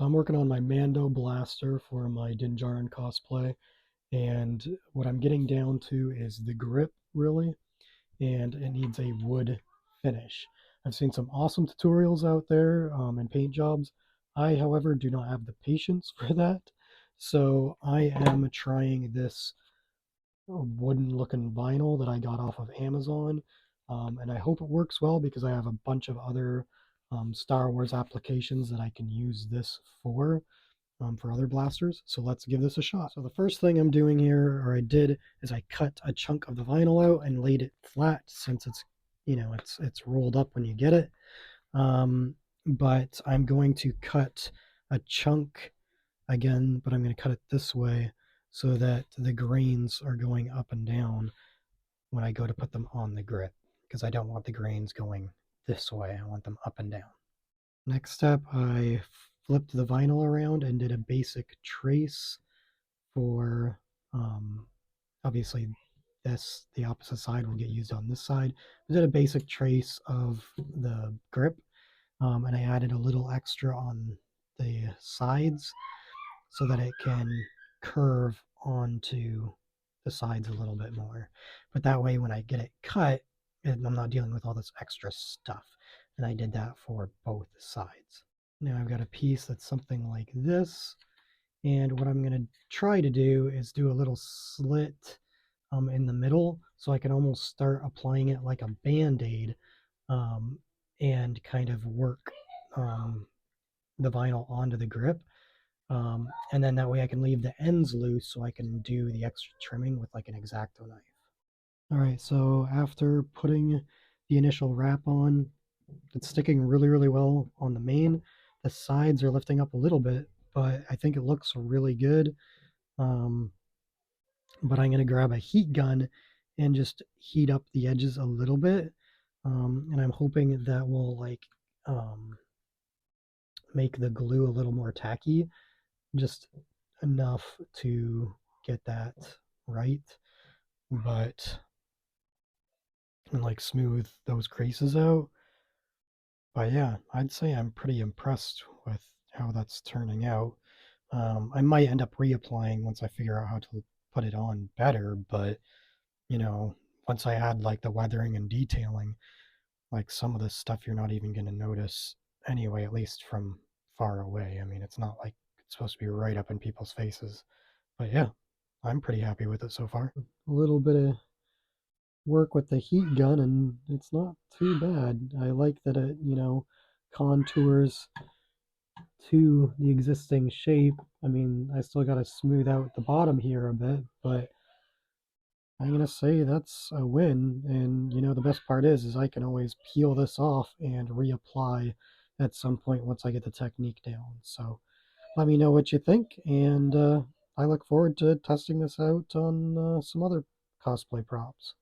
So I'm working on my Mando blaster for my Dinjarin cosplay, and what I'm getting down to is the grip, really, and it needs a wood finish. I've seen some awesome tutorials out there and paint jobs. I, however, do not have the patience for that, so I am trying this wooden looking vinyl that I got off of Amazon. And I hope it works well because I have a bunch of other Star Wars applications that I can use this for other blasters. So let's give this a shot. So the first thing I'm doing here, or I did, is I cut a chunk of the vinyl out and laid it flat since it's rolled up when you get it. But I'm going to cut a chunk again, but I'm going to cut it this way so that the grains are going up and down when I go to put them on the grip, because I don't want the grains going this way. I want them up and down. Next step, I flipped the vinyl around and did a basic trace for, obviously the opposite side will get used on this side. I did a basic trace of the grip, and I added a little extra on the sides so that it can curve onto the sides a little bit more. But that way, when I get it cut, I'm not dealing with all this extra stuff. And I did that for both sides. Now I've got a piece that's something like this. And what I'm going to try to do is do a little slit in the middle so I can almost start applying it like a band-aid, um, and kind of work the vinyl onto the grip. And then that way I can leave the ends loose so I can do the extra trimming with like an X-Acto knife. All right, so after putting the initial wrap on, it's sticking really, really well on the main. The sides are lifting up a little bit, but I think it looks really good. Um, but I'm going to grab a heat gun and just heat up the edges a little bit. And I'm hoping that will um, make the glue a little more tacky, just enough to get that right, but and like smooth those creases out. But yeah, I'd say I'm pretty impressed with how that's turning out. I might end up reapplying once I figure out how to put it on better, but you know, once I add like the weathering and detailing, like some of this stuff you're not even going to notice anyway, at least from far away. I mean, it's not like it's supposed to be right up in people's faces. But yeah, I'm pretty happy with it so far. A little bit of work with the heat gun, and it's not too bad. I like that it contours to the existing shape. I mean, I still got to smooth out the bottom here a bit, but I'm going to say that's a win. And, the best part is I can always peel this off and reapply at some point once I get the technique down. So let me know what you think, and I look forward to testing this out on some other cosplay props.